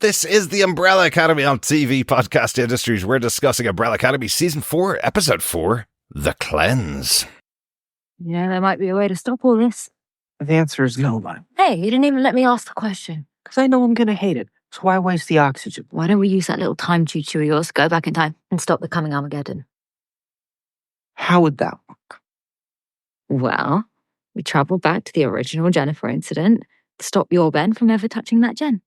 This is the Umbrella Academy on TV Podcast Industries. We're discussing Umbrella Academy Season 4, Episode 4, The Cleanse. Yeah, there might be a way to stop all this. The answer is no, man. Hey, you didn't even let me ask the question. Because I know I'm going to hate it. So why waste the oxygen? Why don't we use that little time choo-choo of yours, go back in time, and stop the coming Armageddon? How would that work? Well, we travel back to the original Jennifer incident to stop your Ben from ever touching that Jen.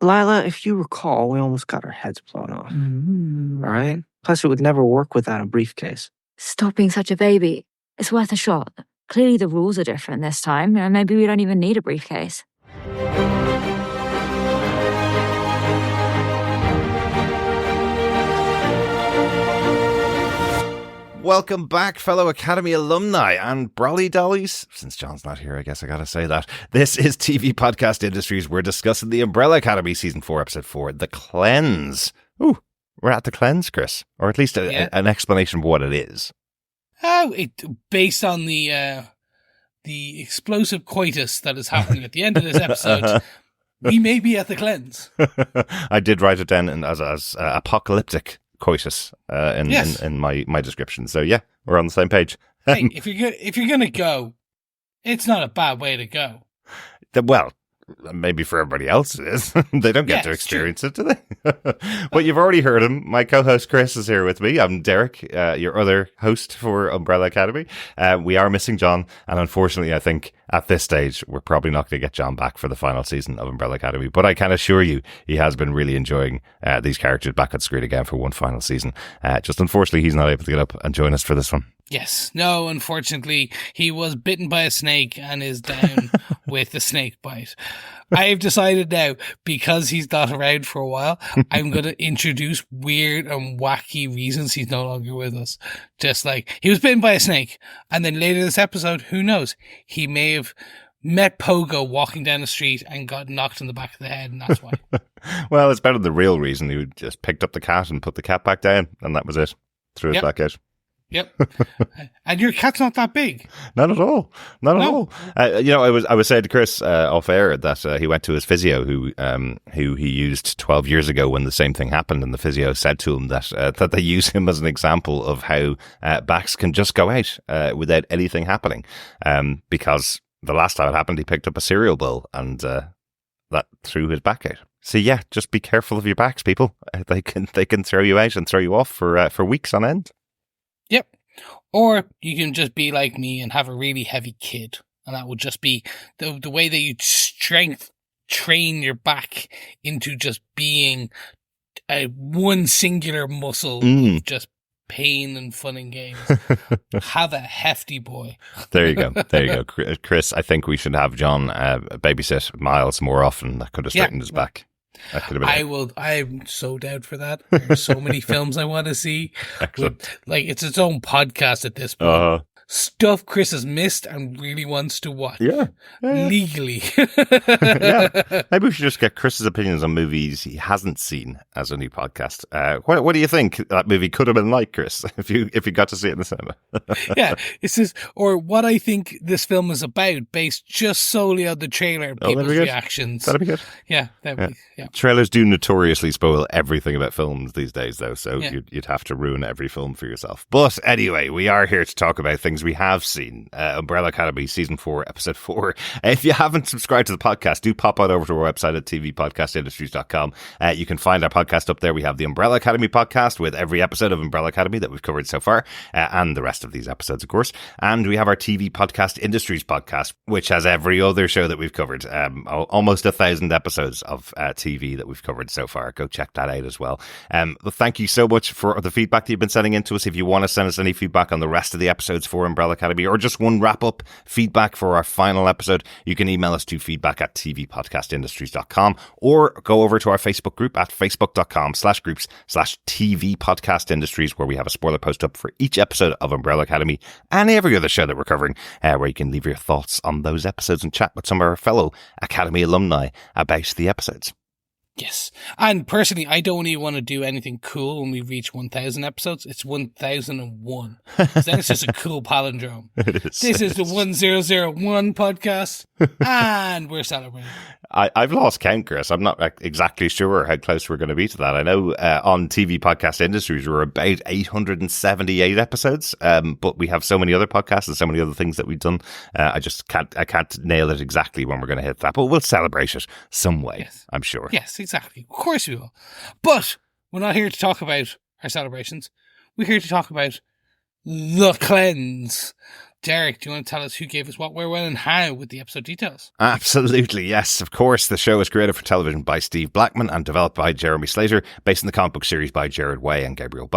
Lila, if you recall, we almost got our heads blown off. All right? Plus, it would never work without a briefcase. Stop being such a baby. It's worth a shot. Clearly the rules are different this time, and maybe we don't even need a briefcase. Welcome back, fellow Academy alumni and brolly dollies. Since John's not here, I guess I gotta say that. This is TV Podcast Industries. We're discussing the Umbrella Academy Season 4, Episode 4, The Cleanse. Ooh, we're at The Cleanse, Chris. Or at least an explanation of what it is. Based on the explosive coitus that is happening at the end of this episode, we may be at the cleanse. I did write it down as apocalyptic coitus in my description. So yeah, we're on the same page. Hey, if you're gonna go, it's not a bad way to go. Well, maybe for everybody else it is. They don't get to experience it, do they? But you've already heard him. My co-host Chris is here with me. I'm Derek, your other host for Umbrella Academy. We are missing John, and unfortunately I think at this stage we're probably not going to get John back for the final season of Umbrella Academy, but I can assure you he has been really enjoying these characters back on screen again for one final season. Just unfortunately he's not able to get up and join us for this one. Yes. No, unfortunately, he was bitten by a snake and is down with the snake bite. I've decided now, because he's not around for a while, I'm going to introduce weird and wacky reasons he's no longer with us. Just like, he was bitten by a snake, and then later this episode, who knows, he may have met Paco walking down the street and got knocked in the back of the head, and that's why. Well, it's better than the real reason. He just picked up the cat and put the cat back down, and that was it. Threw it back out. Yep. And your cat's not that big. Not at all. Not at all. I was saying to Chris off air that he went to his physio who he used 12 years ago when the same thing happened, and the physio said to him that they use him as an example of how backs can just go out without anything happening, because the last time it happened he picked up a cereal bowl and that threw his back out. So yeah, just be careful of your backs, people. They can throw you out and throw you off for weeks on end. Yep. Or you can just be like me and have a really heavy kid. And that would just be the way that you train your back into just being one singular muscle, just pain and fun and games. Have a hefty boy. There you go. Chris, I think we should have John babysit Miles more often. That could have straightened his back. I'm so down for that. There's so many films I want to see. It's its own podcast at this point. Stuff Chris has missed and really wants to watch. Yeah. Legally. Yeah. Maybe we should just get Chris's opinions on movies he hasn't seen as a new podcast. What do you think that movie could have been like, Chris, if you got to see it in the cinema? Yeah. It's just, or what I think this film is about, based just solely on the trailer and people's reactions. That'd be good. Yeah. Trailers do notoriously spoil everything about films these days, though, so you'd have to ruin every film for yourself. But anyway, we are here to talk about things we have seen. Umbrella Academy Season 4, Episode 4. If you haven't subscribed to the podcast, do pop on over to our website at tvpodcastindustries.com. You can find our podcast up there. We have the Umbrella Academy podcast with every episode of Umbrella Academy that we've covered so far, and the rest of these episodes, of course. And we have our TV Podcast Industries podcast, which has every other show that we've covered. Almost 1,000 episodes of TV that we've covered so far. Go check that out as well. Thank you so much for the feedback that you've been sending in to us. If you want to send us any feedback on the rest of the episodes for Umbrella Academy, or just one wrap-up feedback for our final episode, you can email us to feedback@tvpodcastindustries.com, or go over to our Facebook group at facebook.com/groups/tvpodcastindustries, where we have a spoiler post up for each episode of Umbrella Academy and every other show that we're covering, where you can leave your thoughts on those episodes and chat with some of our fellow Academy alumni about the episodes. Yes. And personally, I don't even want to do anything cool when we reach 1,000 episodes. It's 1,001. So then it's just a cool palindrome. It is. This is the 1001 podcast, and we're celebrating. I've lost count, Chris. I'm not exactly sure how close we're going to be to that. I know on TV Podcast Industries, we're about 878 episodes, but we have so many other podcasts and so many other things that we've done. I can't nail it exactly when we're going to hit that, but we'll celebrate it some way, yes. I'm sure. Yes, exactly. Of course we will. But we're not here to talk about our celebrations. We're here to talk about the cleanse. Derek, do you want to tell us who gave us what, where, when, and how with the episode details? Absolutely, yes. Of course, the show is created for television by Steve Blackman and developed by Jeremy Slater, based on the comic book series by Gerard and Gabriel.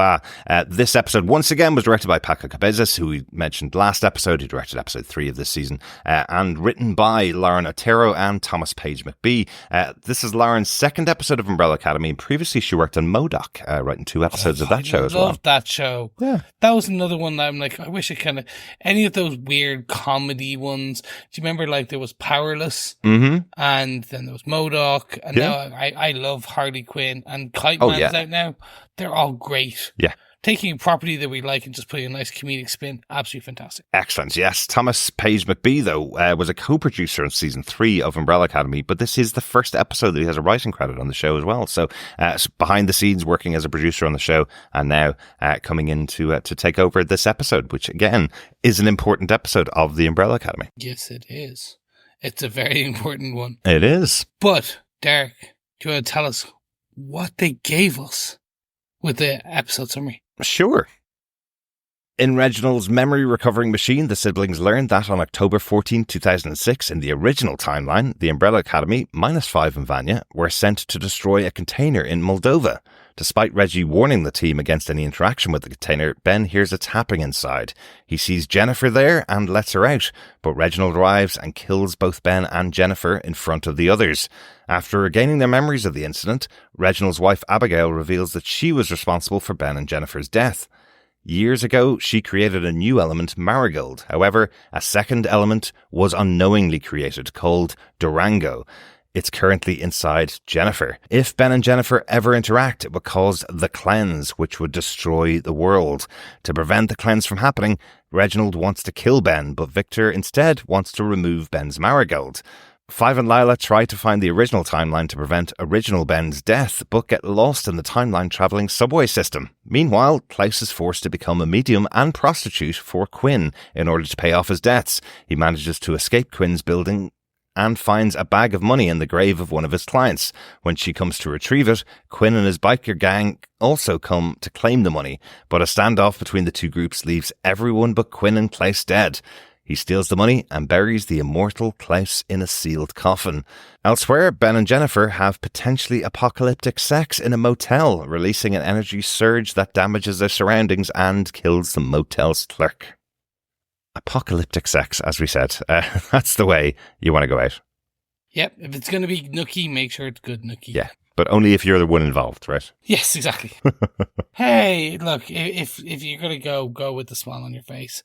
This episode, once again, was directed by Paco Cabezas, who we mentioned last episode. He directed episode 3 of this season, and written by Lauren Otero and Thomas Page McBee. This is Lauren's second episode of Umbrella Academy, and previously she worked on MODOK, writing 2 episodes of that show as well. I love that show. Yeah. That was another one that I'm like, I wish it kind of, any of those weird comedy ones. Do you remember, like, there was Powerless, and then there was MODOK, and now I love Harley Quinn, and Kite Man is out now. They're all great. Yeah. Taking a property that we like and just putting a nice comedic spin, absolutely fantastic. Excellent, yes. Thomas Page McBee, though, was a co-producer on season 3 of Umbrella Academy, but this is the first episode that he has a writing credit on the show as well. So behind the scenes, working as a producer on the show, and now coming in to take over this episode, which again is an important episode of the Umbrella Academy. Yes, it is. It's a very important one. It is. But, Derek, do you want to tell us what they gave us with the episode summary? Sure. In Reginald's memory recovering machine, the siblings learned that on October 14, 2006, in the original timeline, the Umbrella Academy, minus Five and Vanya, were sent to destroy a container in Moldova. Despite Reggie warning the team against any interaction with the container, Ben hears a tapping inside. He sees Jennifer there and lets her out, but Reginald arrives and kills both Ben and Jennifer in front of the others. After regaining their memories of the incident, Reginald's wife Abigail reveals that she was responsible for Ben and Jennifer's death. Years ago, she created a new element, Marigold. However, a second element was unknowingly created, called Durango. It's currently inside Jennifer. If Ben and Jennifer ever interact, it would cause the cleanse, which would destroy the world. To prevent the cleanse from happening, Reginald wants to kill Ben, but Victor instead wants to remove Ben's Marigold. Five and Lila try to find the original timeline to prevent original Ben's death, but get lost in the timeline-travelling subway system. Meanwhile, Klaus is forced to become a medium and prostitute for Quinn in order to pay off his debts. He manages to escape Quinn's building and finds a bag of money in the grave of one of his clients. When she comes to retrieve it, Quinn and his biker gang also come to claim the money, but a standoff between the two groups leaves everyone but Quinn and Klaus dead. He steals the money and buries the immortal Klaus in a sealed coffin. Elsewhere, Ben and Jennifer have potentially apocalyptic sex in a motel, releasing an energy surge that damages their surroundings and kills the motel's clerk. Apocalyptic sex, as we said. That's the way you want to go out. Yep. If it's going to be nookie, make sure it's good nookie. Yeah. But only if you're the one involved, right? Yes, exactly. Hey, look, if you're going to go with the smile on your face.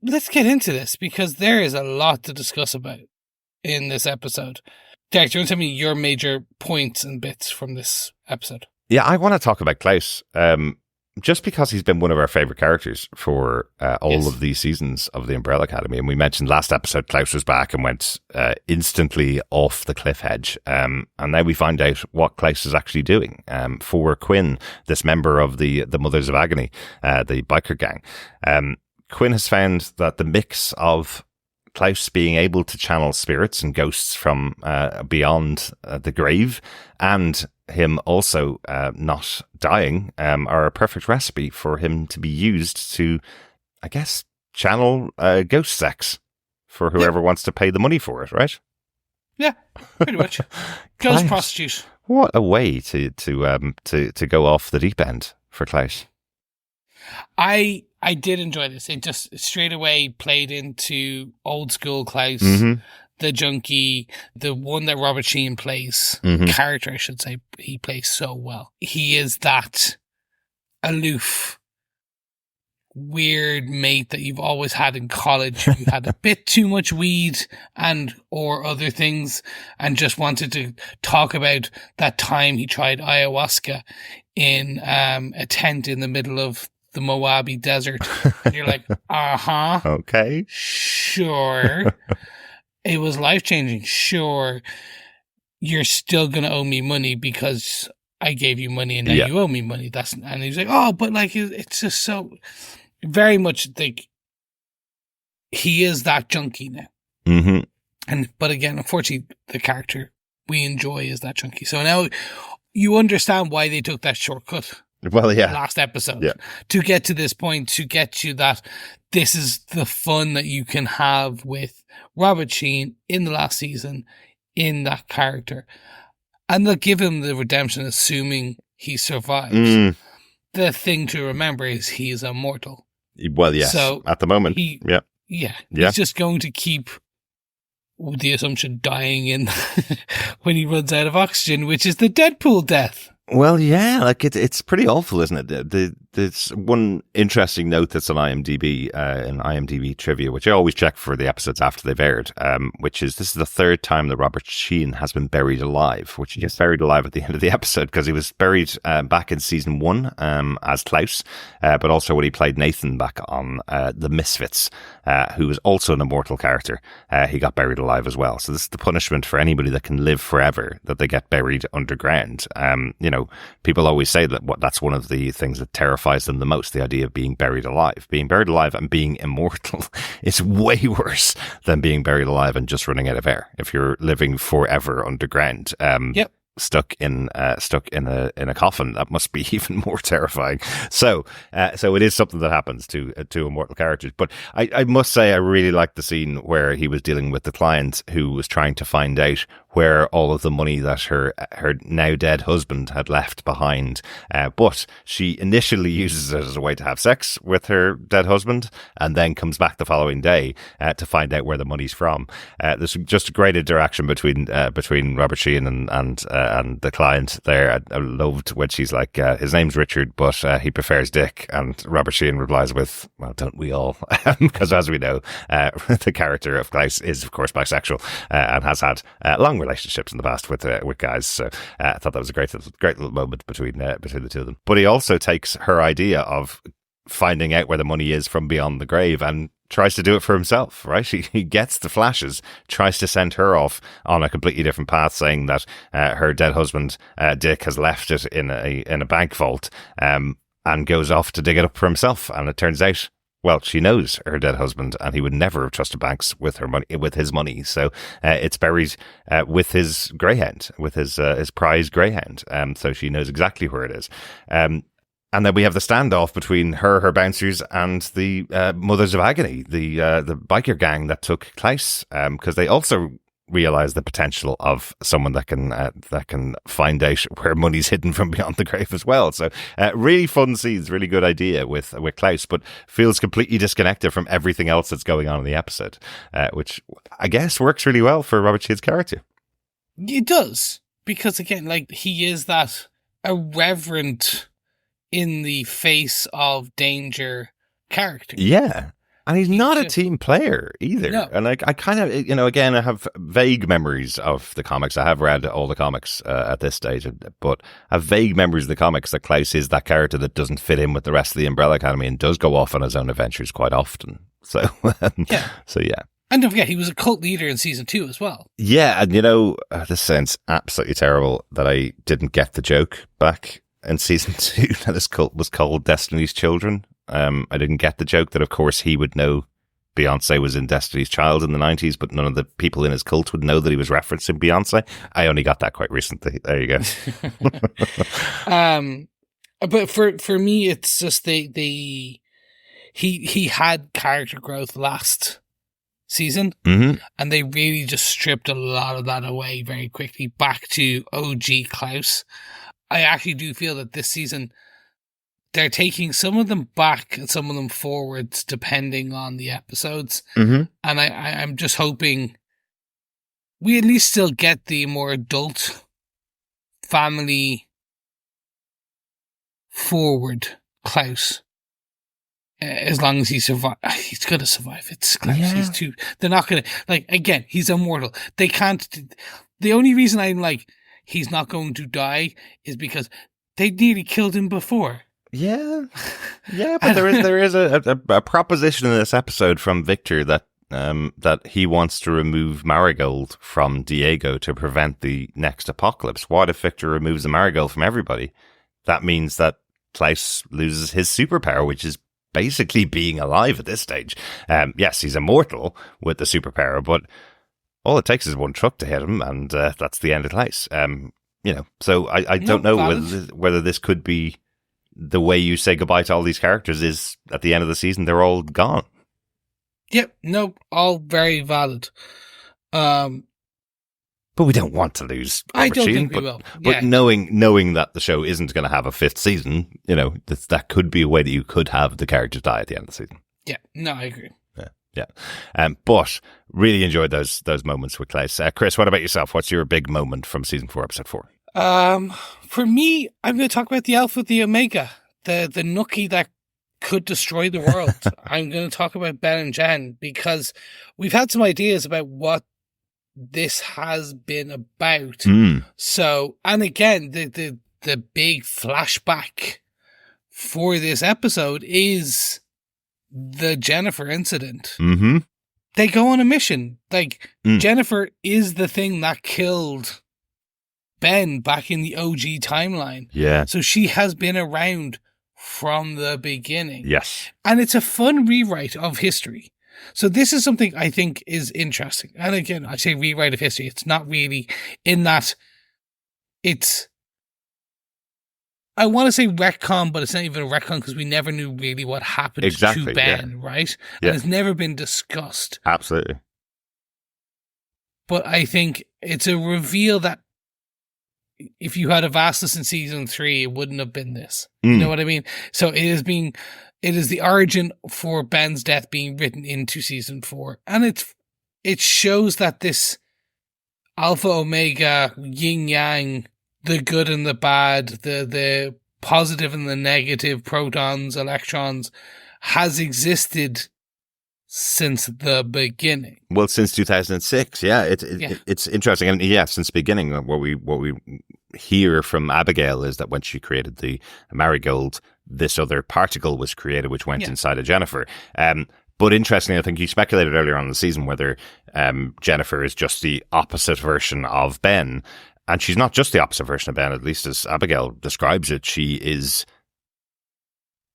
Let's get into this, because there is a lot to discuss about in this episode. Derek, do you want to tell me your major points and bits from this episode? Yeah, I want to talk about Klaus. Just because he's been one of our favourite characters for all of these seasons of the Umbrella Academy. And we mentioned last episode, Klaus was back and went instantly off the cliff edge. And now we find out what Klaus is actually doing for Quinn, this member of the Mothers of Agony, the biker gang. Quinn has found that the mix of Klaus being able to channel spirits and ghosts from beyond the grave, and him also not dying, are a perfect recipe for him to be used to, I guess, channel ghost sex for whoever wants to pay the money for it, right? Yeah, pretty much. Ghost prostitute. What a way to go off the deep end for Klaus. I did enjoy this. It just straight away played into old school Klaus, the junkie, the one that Robert Sheen plays, character, I should say. He plays so well. He is that aloof, weird mate that you've always had in college who had a bit too much weed and or other things and just wanted to talk about that time he tried ayahuasca in a tent in the middle of the Mojave Desert. And you're like, Okay. Sure. It was life-changing. Sure. You're still going to owe me money because I gave you money and now you owe me money. And he's like, oh, but like, it's just so very much like he is that junkie now. Mm-hmm. But again, unfortunately, the character we enjoy is that junkie. So now you understand why they took that shortcut. Well, yeah. Last episode to get to this point, to get to that. This is the fun that you can have with Robert Sheen in the last season in that character. And they'll give him the redemption, assuming he survives. The thing to remember is he's immortal. Well, yes. So at the moment, he's just going to keep the assumption dying in when he runs out of oxygen, which is the Deadpool death. Well, yeah, like it's pretty awful, isn't it? There's one interesting note that's on IMDb, in IMDb trivia, which I always check for the episodes after they've aired, which is this is the third time that Robert Sheen has been buried alive, which he gets buried alive at the end of the episode because he was buried back in season 1 as Klaus, but also when he played Nathan back on The Misfits, who was also an immortal character. He got buried alive as well. So this is the punishment for anybody that can live forever, that they get buried underground. People always say that that's one of the things that terrifies them the most, the idea of being buried alive. Being buried alive and being immortal is way worse than being buried alive and just running out of air. If you're living forever underground, stuck in a coffin, that must be even more terrifying. So it is something that happens to immortal characters. But I must say I really liked the scene where he was dealing with the client who was trying to find out where all of the money that her now dead husband had left behind. But she initially uses it as a way to have sex with her dead husband and then comes back the following day to find out where the money's from. There's just a great interaction between Robert Sheehan and the client there. I loved when she's like, his name's Richard, but he prefers Dick. And Robert Sheehan replies with, well, don't we all? Because as we know, the character of Klaus is, of course, bisexual and has had long relationships in the past with guys. So I thought that was a great little moment between the two of them. But he also takes her idea of finding out where the money is from beyond the grave and tries to do it for himself, right? He gets the flashes, tries to send her off on a completely different path, saying that her dead husband, Dick, has left it in a bank vault, and goes off to dig it up for himself. And it turns out, well, she knows her dead husband, and he would never have trusted banks with his money. So it's buried with his greyhound, with his prized greyhound. So she knows exactly where it is. And then we have the standoff between her bouncers, and the Mothers of Agony, the biker gang that took Klaus, because they also realize the potential of someone that can find out where money's hidden from beyond the grave as well. So really fun scenes, really good idea with Klaus, but feels completely disconnected from everything else that's going on in the episode, which I guess works really well for Robert Sheehan's character. It does, because again, like, he is that irreverent in the face of danger character. Yeah. And he's not a team player either. No. And I kind of, again, I have vague memories of the comics. I have read all the comics at this stage, but I have vague memories of the comics that Klaus is that character that doesn't fit in with the rest of the Umbrella Academy and does go off on his own adventures quite often. So, yeah. And don't forget, he was a cult leader in season 2 as well. Yeah, and this sounds absolutely terrible that I didn't get the joke back in season 2 that his cult was called Destiny's Children. I didn't get the joke that, of course, he would know Beyonce was in Destiny's Child in the 90s, but none of the people in his cult would know that he was referencing Beyonce. I only got that quite recently. There you go. But for me, it's just he had character growth last season, and they really just stripped a lot of that away very quickly back to OG Klaus. I actually do feel that this season they're taking some of them back and some of them forwards depending on the episodes. And I'm just hoping we at least still get the more adult, family forward Klaus as long as he survives, he's going to survive. It's close. Yeah. They're not going to, like, again, he's immortal. They can't, the only reason I'm like, he's not going to die is because they nearly killed him before. Yeah. Yeah, but there is a proposition in this episode from Victor that he wants to remove Marigold from Diego to prevent the next apocalypse. What if Victor removes the Marigold from everybody? That means that Klaus loses his superpower, which is basically being alive at this stage. Yes, he's immortal with the superpower, but all it takes is one truck to hit him, and that's the end of Klaus. So I don't know whether this could be the way you say goodbye to all these characters is at the end of the season, they're all gone. Yep, no, all very valid. But we don't want to lose. I don't think we will. But knowing that the show isn't going to have a fifth season, that could be a way that you could have the characters die at the end of the season. Yeah, no, I agree. Yeah. But really enjoyed those moments with Klaus. Chris, what about yourself? What's your big moment from season 4, episode 4? For me, I'm going to talk about the Alpha, the Omega, the Nookie that could destroy the world. I'm going to talk about Ben and Jen because we've had some ideas about what this has been about. So, and again, the big flashback for this episode is the Jennifer incident. Mm-hmm. They go on a mission. Jennifer is the thing that killed Ben back in the OG timeline. Yeah. So she has been around from the beginning. Yes. And it's a fun rewrite of history. So this is something I think is interesting. And again, I say rewrite of history. It's not really in that it's, I want to say retcon, but it's not even a retcon because we never knew really what happened to Ben, right? Yeah. And it's never been discussed. Absolutely. But I think it's a reveal that if you had a Vastus in season 3, it wouldn't have been this. You know what I mean? So it is the origin for Ben's death being written into season 4. And it shows that this Alpha Omega, yin yang, the good and the bad, the positive and the negative, protons, electrons, has existed since the beginning. Well, since 2006, yeah. It's interesting, and since the beginning, what we hear from Abigail is that when she created the Marigold, this other particle was created, which went inside of Jennifer. But interestingly, I think you speculated earlier on in the season whether Jennifer is just the opposite version of Ben, and she's not just the opposite version of Ben. At least as Abigail describes it, she is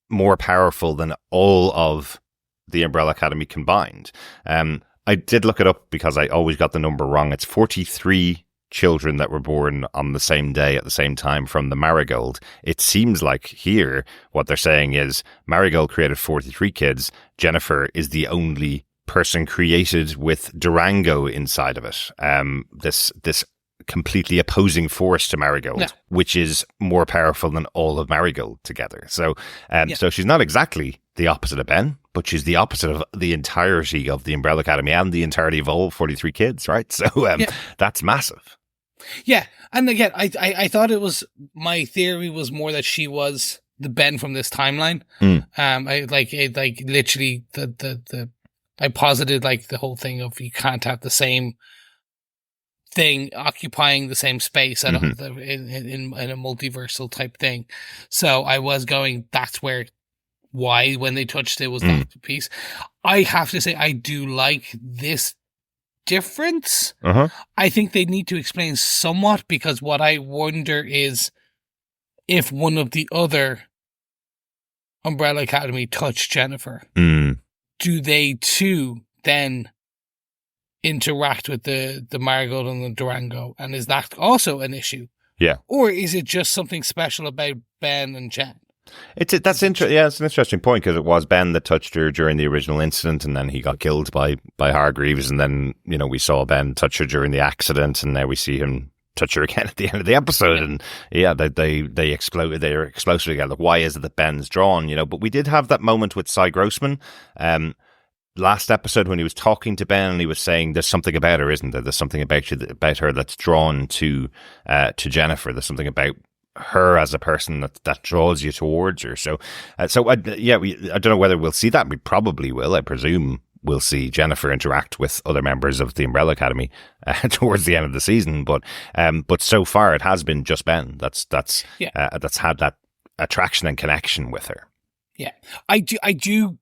more powerful than all of the Umbrella Academy combined. I did look it up because I always got the number wrong. It's 43 children that were born on the same day at the same time from the Marigold. It seems like here what they're saying is Marigold created 43 kids. Jennifer is the only person created with Durango inside of it. This completely opposing force to Marigold, which is more powerful than all of Marigold together. So she's not exactly the opposite of Ben, but she's the opposite of the entirety of the Umbrella Academy and the entirety of all 43 kids, right? So that's massive. Yeah, and again, I thought it was, my theory was more that she was the Ben from this timeline. I literally I posited like the whole thing of you can't have the same thing occupying the same space in a multiversal type thing. So I was going, that's why when they touched it was that piece. I have to say I do like this difference. I think they need to explain somewhat, because what I wonder is if one of the other Umbrella Academy touched Jennifer, do they too then interact with the Marigold and the Durango, and is that also an issue? Yeah. Or is it just something special about Ben and Jen? It's an interesting point, because it was Ben that touched her during the original incident, and then he got killed by Hargreaves, and then we saw Ben touch her during the accident, and now we see him touch her again at the end of the episode, and they exploded. They are explosive together. Why is it that Ben's drawn? But we did have that moment with Cy Grossman last episode when he was talking to Ben, and he was saying there's something about her, isn't there? There's something about her that's drawn to Jennifer. There's something about her as a person that draws you towards her. So I don't know whether we'll see that. We probably will. I presume we'll see Jennifer interact with other members of the Umbrella Academy towards the end of the season. But so far it has been just Ben that's had that attraction and connection with her. Yeah, I do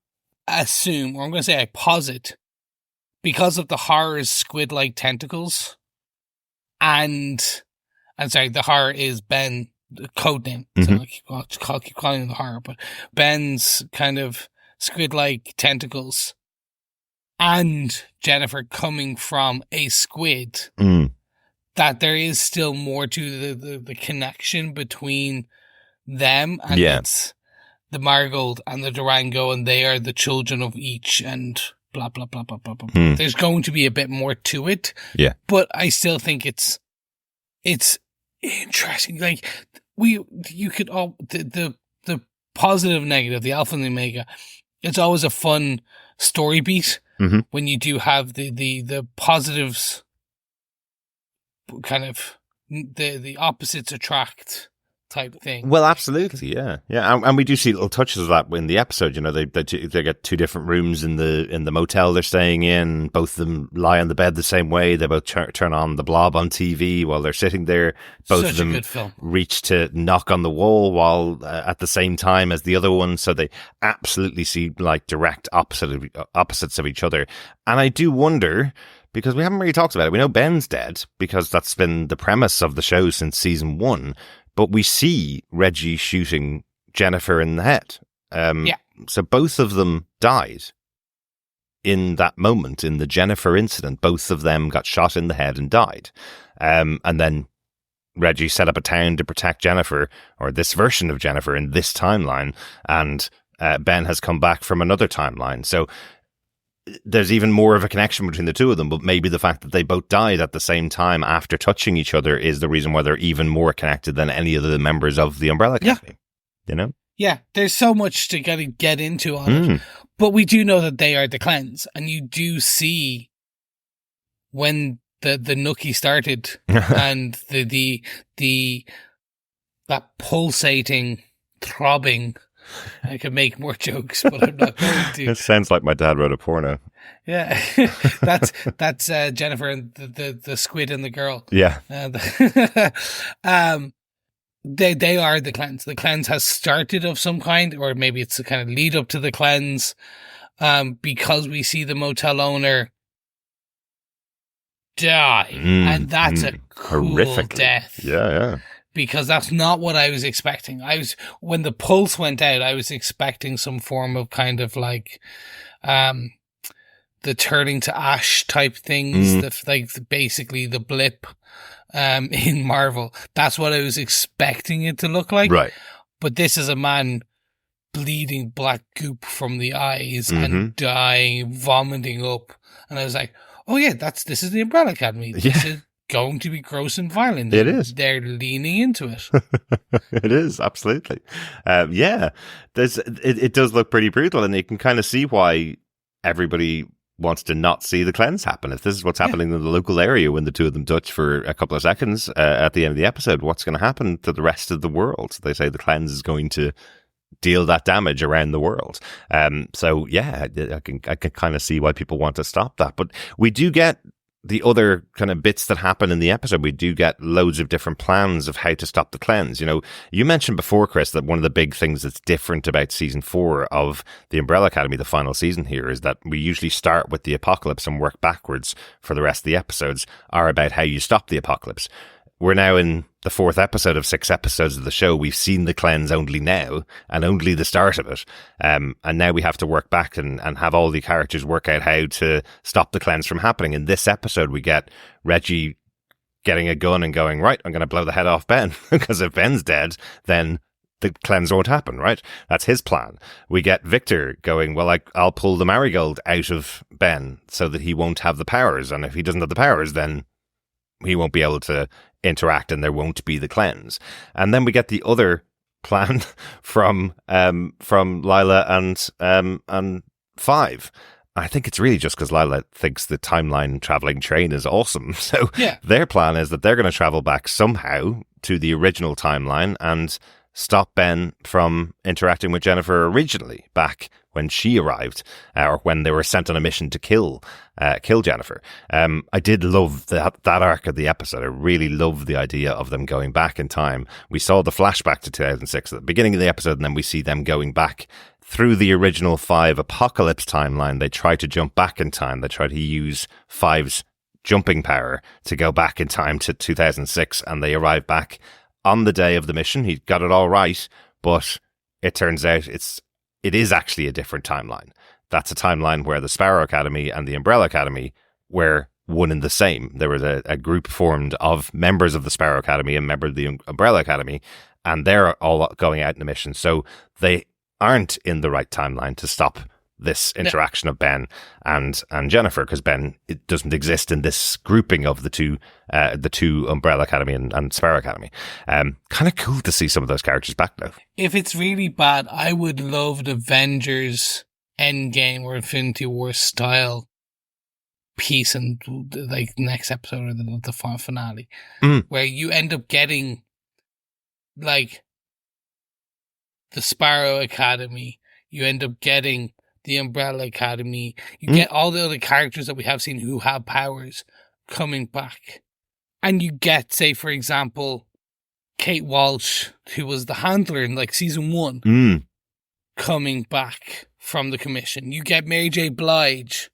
assume, or I'm going to say I posit, because of the horror's squid-like tentacles, and sorry, the horror is Ben, the code name. So I keep calling it the horror, but Ben's kind of squid-like tentacles, and Jennifer coming from a squid, that there is still more to the connection between them, and it's the Marigold and the Durango, and they are the children of each, and blah, blah, blah, blah, blah, blah. There's going to be a bit more to it. Yeah. But I still think it's interesting. Like, you could all, the positive, negative, the alpha and the omega, it's always a fun story beat when you do have the positives, kind of, the opposites attract type thing. Well, absolutely, yeah. And we do see little touches of that in the episode. You know, they get two different rooms in the motel they're staying in. Both of them lie on the bed the same way. They both turn on the Blob on TV while they're sitting there. Both of them reach to knock on the wall while at the same time as the other one. So they absolutely see like direct opposites of each other. And I do wonder, because we haven't really talked about it. We know Ben's dead because that's been the premise of the show since season 1. But we see Reggie shooting Jennifer in the head. So both of them died in that moment, in the Jennifer incident. Both of them got shot in the head and died. And then Reggie set up a town to protect Jennifer, or this version of Jennifer in this timeline. And Ben has come back from another timeline. So there's even more of a connection between the two of them, but maybe the fact that they both died at the same time after touching each other is the reason why they're even more connected than any of the members of the Umbrella Academy. You know? Yeah, there's so much to get into on it. But we do know that they are the Cleanse, and you do see when the nookie started and that pulsating, throbbing. I could make more jokes, but I'm not going to. It sounds like my dad wrote a porno. Yeah, that's Jennifer and the squid and the girl. Yeah. They are the Cleanse. The Cleanse has started of some kind, or maybe it's a kind of lead up to the Cleanse, because we see the motel owner die, and that's a cool horrific death. Yeah. Because that's not what I was expecting. When the pulse went out, I was expecting some form of kind of like, the turning to ash type things, basically the blip, in Marvel. That's what I was expecting it to look like. Right. But this is a man bleeding black goop from the eyes and dying, vomiting up. And I was like, oh yeah, this is the Umbrella Academy. This is going to be gross and violent. It is. They're leaning into it. It is, absolutely. It does look pretty brutal, and you can kind of see why everybody wants to not see the Cleanse happen. If this is what's happening in the local area when the two of them touch for a couple of seconds at the end of the episode, what's going to happen to the rest of the world? They say the Cleanse is going to deal that damage around the world. So yeah, I can kind of see why people want to stop that. But we do get the other kind of bits that happen in the episode. We do get loads of different plans of how to stop the Cleanse. You know, you mentioned before, Chris, that one of the big things that's different about season 4 of the Umbrella Academy, the final season here, is that we usually start with the apocalypse and work backwards for the rest of the episodes are about how you stop the apocalypse. We're now in the 4th episode of 6 episodes of the show. We've seen the Cleanse only now and only the start of it. And now we have to work back and have all the characters work out how to stop the Cleanse from happening. In this episode, we get Reggie getting a gun and going, right, I'm going to blow the head off Ben, because if Ben's dead, then the Cleanse won't happen, right? That's his plan. We get Victor going, well, I'll pull the Marigold out of Ben so that he won't have the powers. And if he doesn't have the powers, then he won't be able to interact and there won't be the Cleanse. And then we get the other plan from Lila and Five. I think it's really just because Lila thinks the timeline traveling train is awesome. So their plan is that they're going to travel back somehow to the original timeline and stop Ben from interacting with Jennifer originally back when she arrived, or when they were sent on a mission to kill Jennifer. I did love that arc of the episode. I really loved the idea of them going back in time. We saw the flashback to 2006 at the beginning of the episode, and then we see them going back through the original 5 apocalypse timeline. They try to jump back in time. They try to use 5's jumping power to go back in time to 2006, and they arrive back on the day of the mission. He got it all right, but it turns out it is actually a different timeline. That's a timeline where the Sparrow Academy and the Umbrella Academy were one and the same. There was a group formed of members of the Sparrow Academy and members of the Umbrella Academy, and they're all going out in a mission. So they aren't in the right timeline to stop this interaction of Ben and Jennifer, because Ben, it doesn't exist in this grouping of the two Umbrella Academy and Sparrow Academy. Kind of cool to see some of those characters back now. If it's really bad, I would love an Avengers Endgame or Infinity War style piece, and like next episode or the finale, where you end up getting like the Sparrow Academy, you end up getting the Umbrella Academy, you get all the other characters that we have seen who have powers coming back. And you get, say, for example, Kate Walsh, who was the handler in like season 1, coming back from the commission. You get Mary J. Blige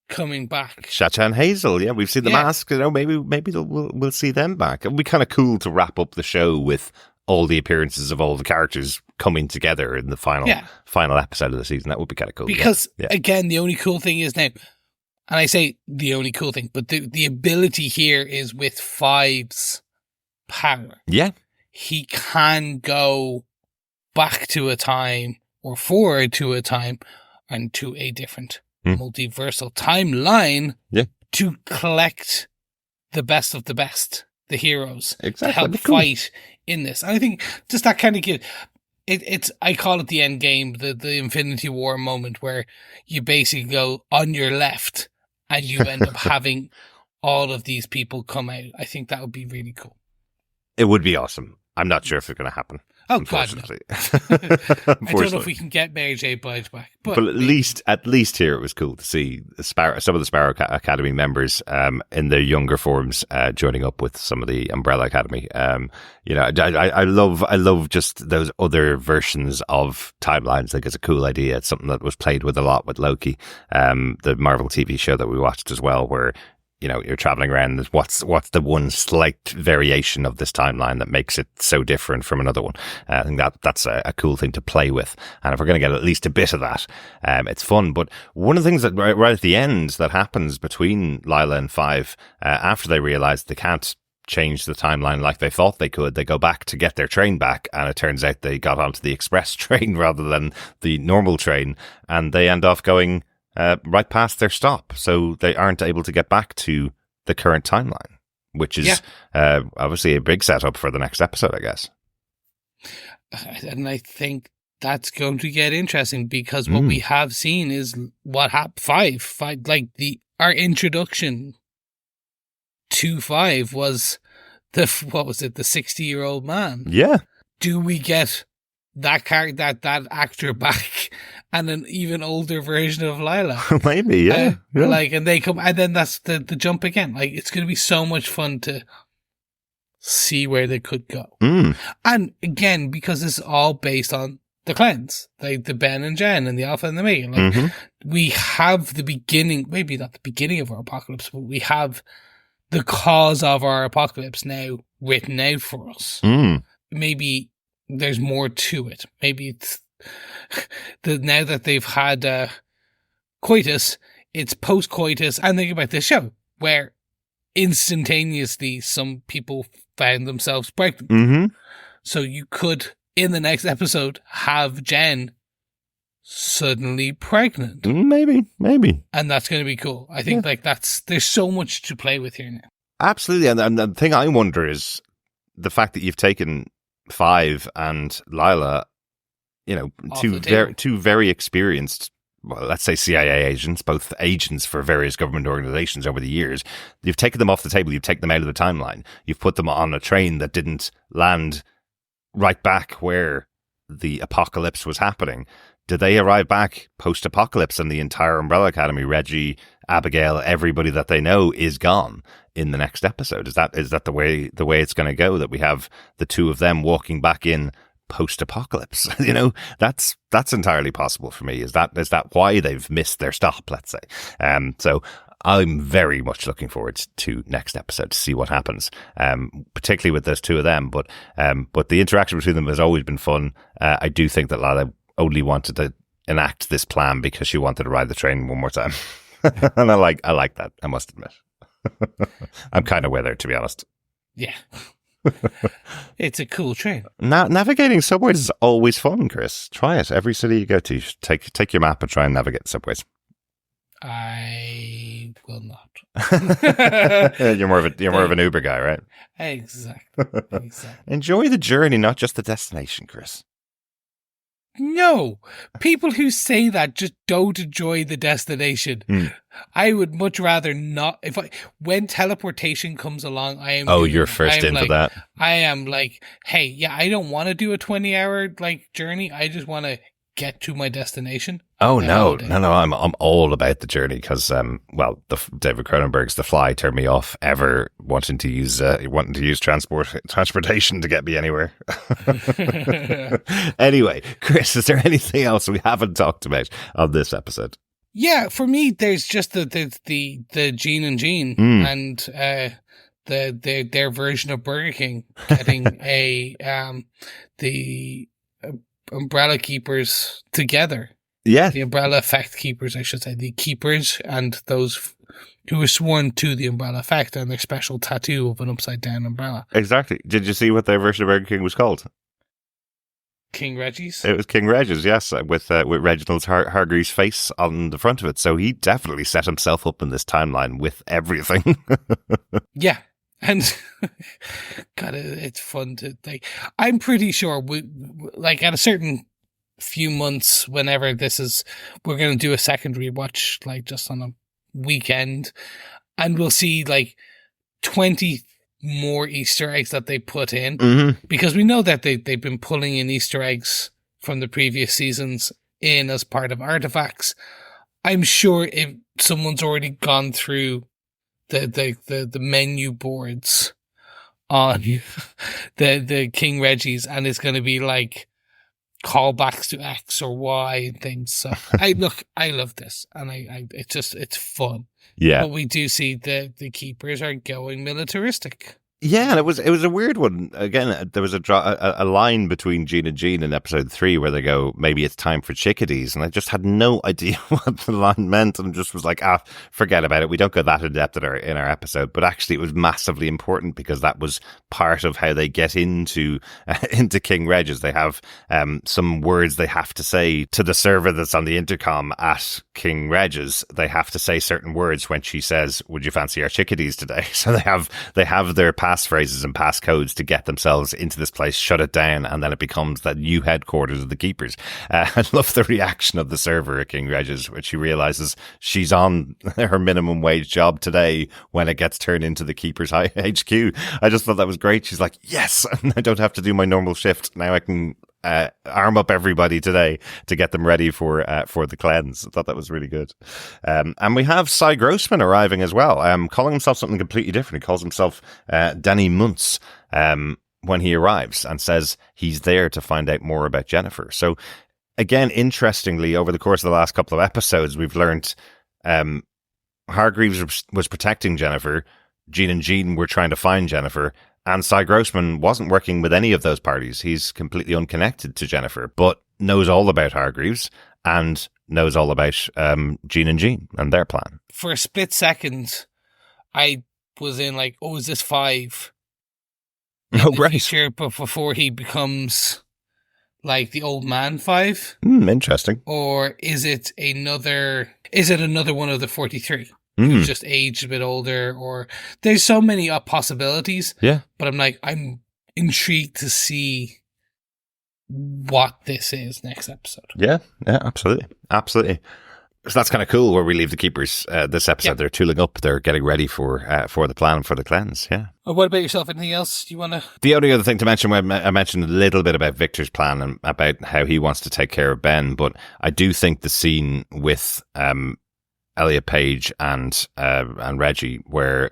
coming back. Chacha and Hazel, yeah, we've seen the mask. You know, maybe we'll see them back. It'll be kind of cool to wrap up the show with all the appearances of all the characters coming together in the final episode of the season. That would be kind of cool. Because, again, the only cool thing is now, and I say the only cool thing, but the ability here is with Five's power. Yeah. He can go back to a time or forward to a time and to a different multiversal timeline to collect the best of the best, the heroes, to help fight in this. And I think just that kind of gives it's I call it the end game, the Infinity War moment, where you basically go on your left and you end up having all of these people come out. I think that would be really cool. It would be awesome. I'm not sure if it's going to happen. Oh, God, no. I don't know if we can get Mary J. Blige back. But at least here it was cool to see some of the Sparrow Academy members in their younger forms joining up with some of the Umbrella Academy. You know, I love just those other versions of timelines. I think it's a cool idea. It's something that was played with a lot with Loki, the Marvel TV show that we watched as well, where you know, you're traveling around. What's the one slight variation of this timeline that makes it so different from another one? I think that's a cool thing to play with. And if we're going to get at least a bit of that, it's fun. But one of the things that right at the end that happens between Lila and Five, after they realize they can't change the timeline like they thought they could, they go back to get their train back, and it turns out they got onto the express train rather than the normal train, and they end off going right past their stop, so they aren't able to get back to the current timeline, which is obviously a big setup for the next episode, I guess. And I think that's going to get interesting, because what we have seen is what happened. Five, like our introduction to Five was the 60-year-old man. Yeah. Do we get that character, that actor back, and an even older version of Lila? Maybe, yeah. Like, and they come, and then that's the jump again. Like, it's going to be so much fun to see where they could go. And again, because it's all based on the clans, like the Ben and Jen and the Alpha and the Omega. Like, we have the beginning, maybe not the beginning of our apocalypse, but we have the cause of our apocalypse now written out for us. Maybe there's more to it. Maybe it's now that they've had coitus, it's post-coitus. And think about this show, where instantaneously some people found themselves pregnant. So you could, in the next episode, have Jen suddenly pregnant. Maybe. And that's going to be cool. I think there's so much to play with here now. Absolutely. And the thing I wonder is the fact that you've taken Five and Lila, you know, two very experienced well, let's say CIA agents, both agents for various government organizations over the years. You've taken them off the table. You've taken them out of the timeline. You've put them on a train that didn't land right back where the apocalypse was happening. Do they arrive back post-apocalypse and the entire Umbrella Academy, Reggie, Abigail, everybody that they know is gone in the next episode? Is that the way it's going to go? That we have the two of them walking back in post-apocalypse? That's entirely possible for me. Is that why they've missed their stop? Let's say. So I'm very much looking forward to next episode to see what happens, particularly with those two of them. But the interaction between them has always been fun. I do think that Lala only wanted to enact this plan because she wanted to ride the train one more time. And I like that, I must admit. I'm kind of with her, to be honest. Yeah. It's a cool train. Navigating subways is always fun, Chris. Try it. Every city you go to, take your map and try and navigate subways. I will not. You're more of an Uber guy, right? Exactly. Enjoy the journey, not just the destination, Chris. No, people who say that just don't enjoy the destination. I would much rather not. When teleportation comes along, I am. Oh, you're first into that. I am like, hey, yeah, I don't want to do a 20-hour journey. I just want to get to my destination. Oh no! I'm all about the journey because David Cronenberg's The Fly turned me off ever wanting to use transportation to get me anywhere. Anyway, Chris, is there anything else we haven't talked about on this episode? Yeah, for me, there's just the Gene and Jean and their version of Burger King getting the Umbrella Keepers together. Yeah. The Umbrella Effect Keepers, I should say. The Keepers and those who were sworn to the Umbrella Effect and their special tattoo of an upside down umbrella. Exactly. Did you see what their version of Burger King was called? King Reggie's? It was King Reggie's, yes, with Reginald's Hargreaves face on the front of it. So he definitely set himself up in this timeline with everything. Yeah. And God, it's fun to I'm pretty sure at a certain few months, whenever we're going to do a second rewatch, just on a weekend, and we'll see 20 more Easter eggs that they put in, because we know that they've been pulling in Easter eggs from the previous seasons in as part of artifacts. I'm sure if someone's already gone through the menu boards on the King Reggie's, and it's going to be callbacks to X or Y and things. So I love this, and it's fun. Yeah, but we do see the keepers are going militaristic. Yeah, and it was a weird one. Again, there was a line between Gene and Jean in episode 3 where they go, maybe it's time for chickadees. And I just had no idea what the line meant and just was like, forget about it. We don't go that in depth in our episode. But actually, it was massively important because that was part of how they get into King Reggie's. They have some words they have to say to the server that's on the intercom at King Reggie's. They have to say certain words when she says, would you fancy our chickadees today? So they have their phrases and pass codes to get themselves into this place, shut it down, and then it becomes that new headquarters of the Keepers. I love the reaction of the server at King Reggie's when she realizes she's on her minimum wage job today when it gets turned into the Keepers HQ. I just thought that was great. She's like, yes, I don't have to do my normal shift. Now I can arm up everybody today to get them ready for the cleanse. I thought that was really good. And we have Cy Grossman arriving as well, calling himself something completely different. He calls himself Danny Muntz when he arrives and says he's there to find out more about Jennifer. So again, interestingly, over the course of the last couple of episodes, we've learned Hargreaves was protecting Jennifer, Gene and Jean were trying to find Jennifer, and Cy Grossman wasn't working with any of those parties. He's completely unconnected to Jennifer, but knows all about Hargreaves and knows all about Gene and Jean and their plan. For a split second, I was in is this Five? Oh, right. Future, but before he becomes the old man Five? Interesting. Or is it another one of the 43? Who's just aged a bit older, or there's so many possibilities. Yeah. But I'm intrigued to see what this is next episode. Yeah, absolutely. So that's kind of cool where we leave the keepers this episode. Yep. They're tooling up. They're getting ready for the plan for the cleanse. Yeah. What about yourself? Anything else you want to... The only other thing to mention, I mentioned a little bit about Victor's plan and about how he wants to take care of Ben, but I do think the scene with Elliot Page and Reggie, where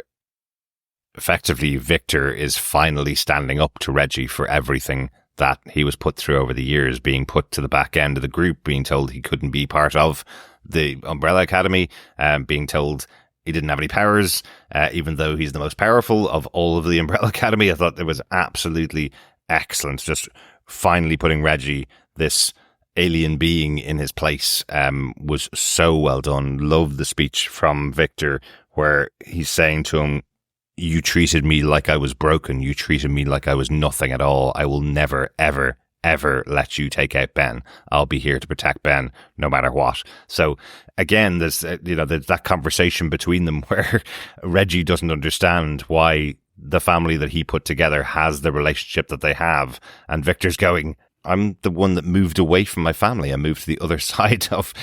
effectively Victor is finally standing up to Reggie for everything that he was put through over the years, being put to the back end of the group, being told he couldn't be part of the Umbrella Academy, being told he didn't have any powers, even though he's the most powerful of all of the Umbrella Academy. I thought it was absolutely excellent. Just finally putting Reggie, this alien being, in his place, was so well done. Loved the speech from Victor where he's saying to him, "You treated me like I was broken. You treated me like I was nothing at all. I will never, ever, ever let you take out Ben. I'll be here to protect Ben no matter what." So again, there's there's that conversation between them where Reggie doesn't understand why the family that he put together has the relationship that they have, and Victor's going, "I'm the one that moved away from my family. I moved to the other side of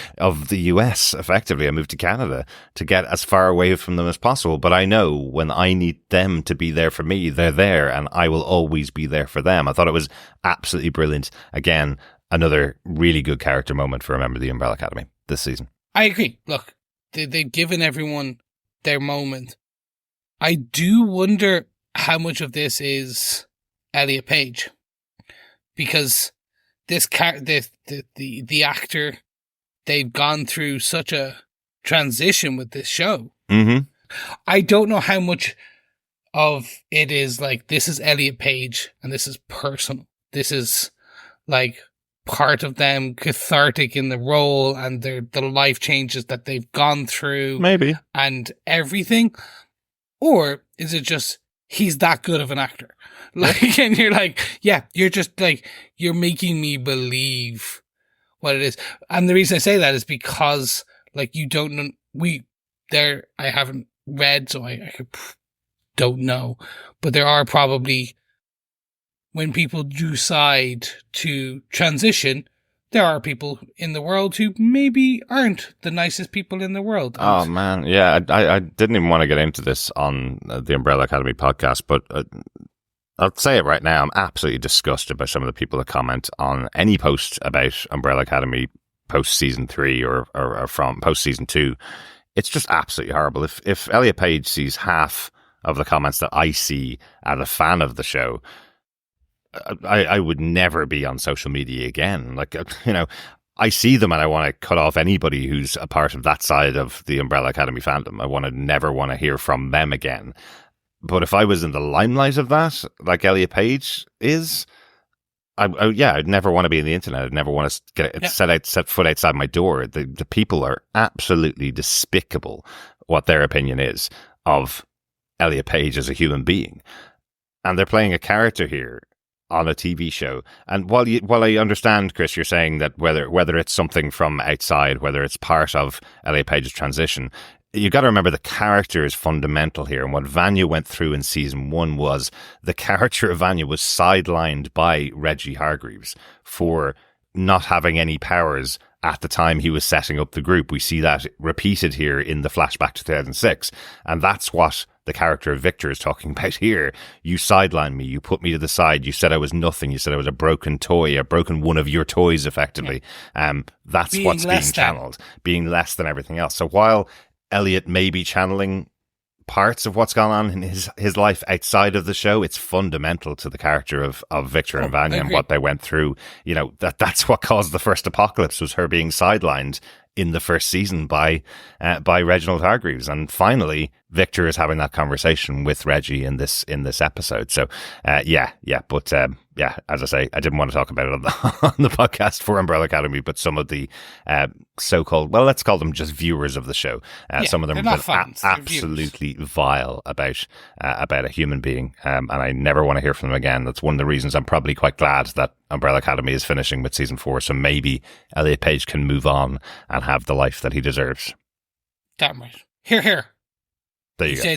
the US, effectively. I moved to Canada to get as far away from them as possible. But I know when I need them to be there for me, they're there, and I will always be there for them." I thought it was absolutely brilliant. Again, another really good character moment for a member of the Umbrella Academy this season. I agree. Look, they've given everyone their moment. I do wonder how much of this is Elliot Page. Because the actor, they've gone through such a transition with this show. Mm-hmm. I don't know how much of it is like, this is Elliot Page and this is personal. This is like part of them cathartic in the role and the life changes that they've gone through. Maybe. And everything. Or is it just, he's that good of an actor? Like, and you're like, yeah, you're just like, you're making me believe what it is. And the reason I say that is because, like, you don't know, I haven't read, so I don't know, but there are probably, when people decide to transition, there are people in the world who maybe aren't the nicest people in the world. Oh, man. Yeah, I didn't even want to get into this on the Umbrella Academy podcast, but I'll say it right now. I'm absolutely disgusted by some of the people that comment on any post about Umbrella Academy post season 3 or from post season 2. It's just absolutely horrible. If Elliot Page sees half of the comments that I see as a fan of the show, I would never be on social media again. Like, I see them and I want to cut off anybody who's a part of that side of the Umbrella Academy fandom. I never want to hear from them again. But if I was in the limelight of that, like Elliot Page is, I'd never want to be in the internet. I'd never want to set foot outside my door. The people are absolutely despicable what their opinion is of Elliot Page as a human being. And they're playing a character here on a TV show. And while I understand, Chris, you're saying that whether it's something from outside, whether it's part of Elliot Page's transition, you got to remember the character is fundamental here. And what Vanya went through in season 1 was the character of Vanya was sidelined by Reggie Hargreaves for not having any powers at the time he was setting up the group. We see that repeated here in the flashback to 2006. And that's what the character of Victor is talking about here. You sidelined me. You put me to the side. You said I was nothing. You said I was a broken toy, a broken one of your toys, effectively. That's being what's being channeled, being less than everything else. So while Elliot may be channeling parts of what's gone on in his life outside of the show, it's fundamental to the character of Victor and Vanya and what they went through. That's what caused the first apocalypse, was her being sidelined in the first season by Reginald Hargreaves. And finally, Victor is having that conversation with Reggie in this episode. So, but as I say, I didn't want to talk about it on the podcast for Umbrella Academy, but some of the so-called, well, let's call them just viewers of the show. Some of them were absolutely vile about a human being, and I never want to hear from them again. That's one of the reasons I'm probably quite glad that Umbrella Academy is finishing with season 4, so maybe Elliot Page can move on and have the life that he deserves. Damn right. Here. There you go.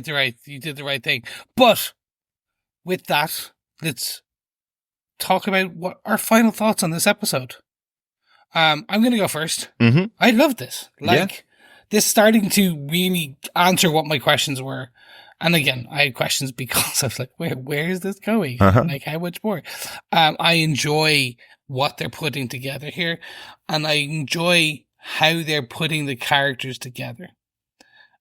You did the right thing. But with that, let's talk about what our final thoughts on this episode. I'm going to go first. Mm-hmm. I love this. This starting to really answer what my questions were. And again, I had questions because I was like, where is this going? Like, how much more? I enjoy what they're putting together here. And I enjoy how they're putting the characters together.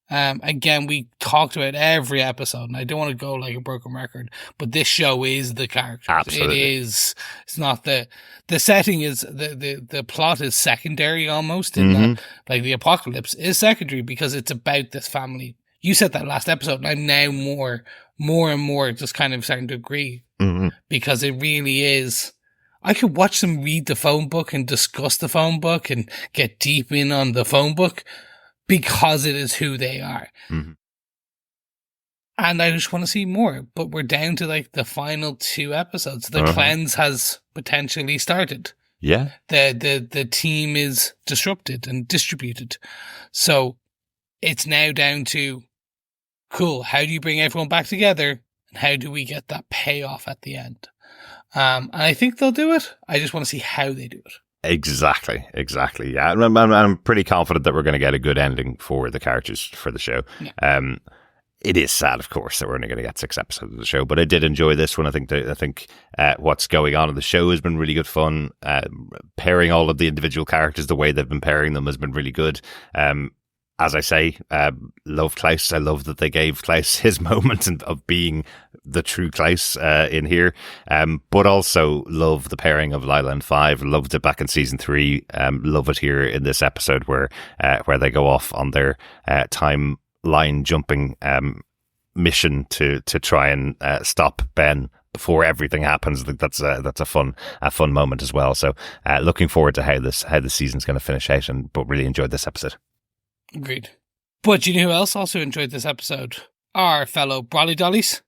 Again, we talked about every episode, and I don't want to go like a broken record, but this show is the characters. Absolutely. It is. It's not the setting is the plot is secondary almost in that, like the apocalypse is secondary because it's about this family. You said that last episode, and I'm now more and more just kind of starting to agree because it really is. I could watch them read the phone book and discuss the phone book and get deep in on the phone book. Because it is who they are. And I just want to see more. But we're down to like the final 2 episodes. The cleanse has potentially started. Yeah. The team is disrupted and distributed. So it's now down to, cool, how do you bring everyone back together? And how do we get that payoff at the end? And I think they'll do it. I just want to see how they do it. Exactly. Yeah, I'm pretty confident that we're going to get a good ending for the characters for the show. Yeah. It is sad, of course, that we're only going to get 6 episodes of the show, but I did enjoy this one. I think what's going on in the show has been really good fun. Pairing all of the individual characters, the way they've been pairing them has been really good. As I say, love Klaus. I love that they gave Klaus his moment of being the true Klaus in here. But also love the pairing of Lila and Five. Loved it back in season 3. Love it here in this episode where they go off on their timeline jumping mission to try and stop Ben before everything happens. I think that's a fun moment as well. So looking forward to how the season's going to finish out. But really enjoyed this episode. Agreed. But you know who else also enjoyed this episode? Our fellow Brolly Dollies.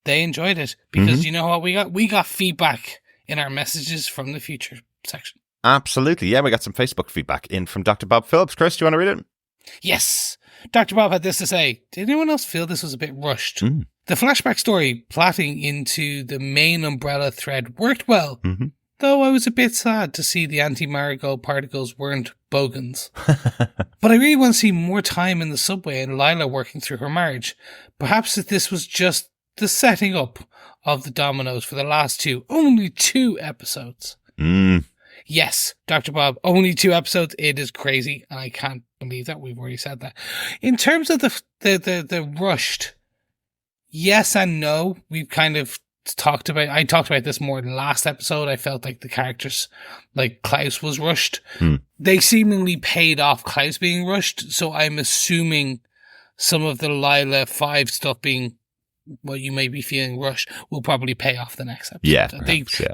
They enjoyed it because you know what we got? We got feedback in our messages from the future section. Absolutely. Yeah, we got some Facebook feedback in from Dr. Bob Phillips. Chris, do you want to read it? Yes. Dr. Bob had this to say. Did anyone else feel this was a bit rushed? The flashback story plotting into the main umbrella thread worked well. Though I was a bit sad to see the anti-marigold particles weren't bogans. But I really want to see more time in the subway and Lila working through her marriage. Perhaps that this was just the setting up of the dominoes for the last only 2 episodes. Yes, Dr. Bob, only 2 episodes. It is crazy, and I can't believe that. We've already said that. In terms of the rushed, yes and no. We've kind of I talked about this more last episode. I felt like the characters, like Klaus was rushed. They seemingly paid off Klaus being rushed. So I'm assuming some of the Lila 5 stuff being what you may be feeling rushed will probably pay off the next episode. Yeah,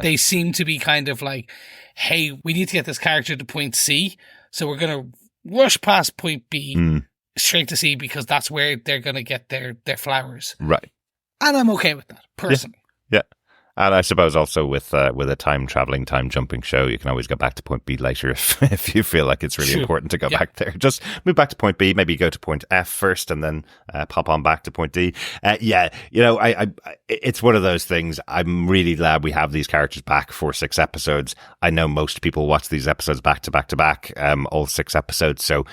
they seem to be kind of like, hey, we need to get this character to point C. So we're going to rush past point B straight to C because that's where they're going to get their flowers. Right. And I'm okay with that, personally. Yeah. And I suppose also with a time-traveling, time-jumping show, you can always go back to point B later if you feel like it's really important to go back there. Just move back to point B, maybe go to point F first and then pop on back to point D. It's one of those things. I'm really glad we have these characters back for 6 episodes. I know most people watch these episodes back to back to back, all 6 episodes, so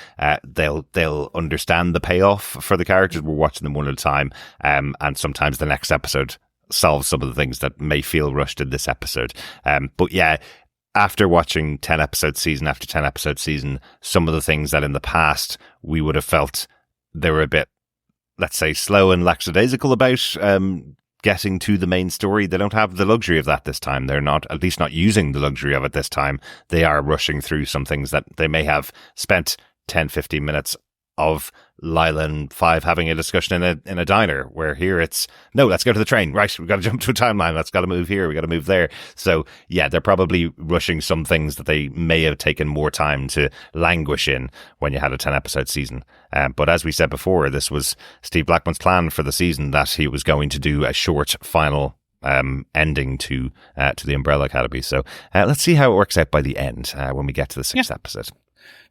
they'll understand the payoff for the characters. We're watching them one at a time, and sometimes the next episode solve some of the things that may feel rushed in this episode. But yeah, after watching 10 episode season after 10 episode season, some of the things that in the past we would have felt they were a bit, let's say, slow and lackadaisical about getting to the main story, they don't have the luxury of that this time. They're not, at least not using the luxury of it this time. They are rushing through some things that they may have spent 10, 15 minutes of Lila and Five having a discussion in a diner, where here it's, no, let's go to the train. Right, we've got to jump to a timeline. Let's got to move here. We got to move there. So yeah, they're probably rushing some things that they may have taken more time to languish in when you had a 10 episode season. But as we said before, this was Steve Blackman's plan for the season, that he was going to do a short final ending to the Umbrella Academy. So let's see how it works out by the end when we get to the 6th episode.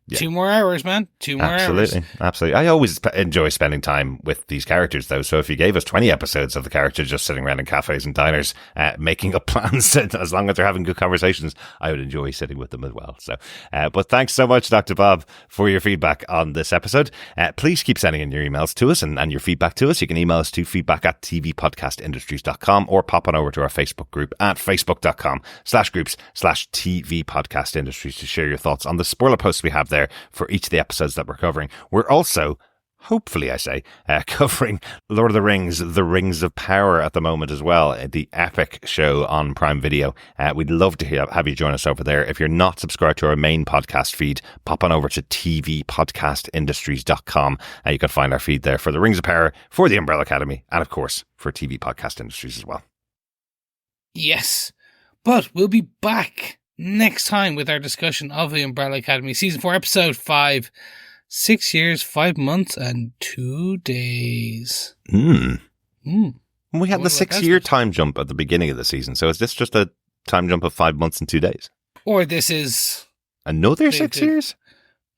Yeah. 2 more hours, man. 2 more hours. Absolutely. I always enjoy spending time with these characters, though. So if you gave us 20 episodes of the characters just sitting around in cafes and diners, making up plans, as long as they're having good conversations, I would enjoy sitting with them as well. So, but thanks so much, Dr. Bob, for your feedback on this episode. Please keep sending in your emails to us and your feedback to us. You can email us to feedback@tvpodcastindustries.com or pop on over to our Facebook group at facebook.com/groups/tvpodcastindustries to share your thoughts on the spoiler posts we have there for each of the episodes that we're covering. We're also, hopefully I say, covering Lord of the Rings, The Rings of Power at the moment as well, the epic show on Prime Video. We'd love to have you join us over there. If you're not subscribed to our main podcast feed, pop on over to tvpodcastindustries.com. You can find our feed there for The Rings of Power, for The Umbrella Academy, and of course for TV Podcast Industries as well. Yes, but we'll be back next time with our discussion of The Umbrella Academy, Season 4, Episode 5, 6 years, 5 months, and 2 days. We had the 6-year time jump at the beginning of the season, so is this just a time jump of 5 months and 2 days? Or this is... another 6 years?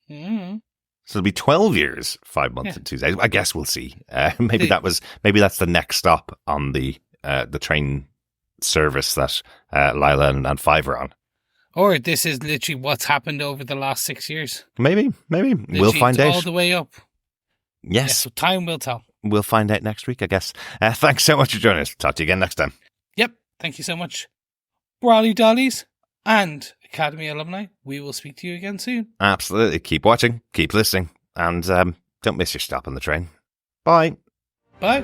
Yeah. So it'll be 12 years, 5 months and 2 days. I guess we'll see. Maybe that's the next stop on the train service that Lila and Five are on. Or this is literally what's happened over the last 6 years. Maybe. Literally, We'll find out. All the way up. Yes. Yeah, so time will tell. We'll find out next week, I guess. Thanks so much for joining us. Talk to you again next time. Yep. Thank you so much. Brawly Dollies and Academy alumni, we will speak to you again soon. Absolutely. Keep watching, keep listening, and don't miss your stop on the train. Bye. Bye.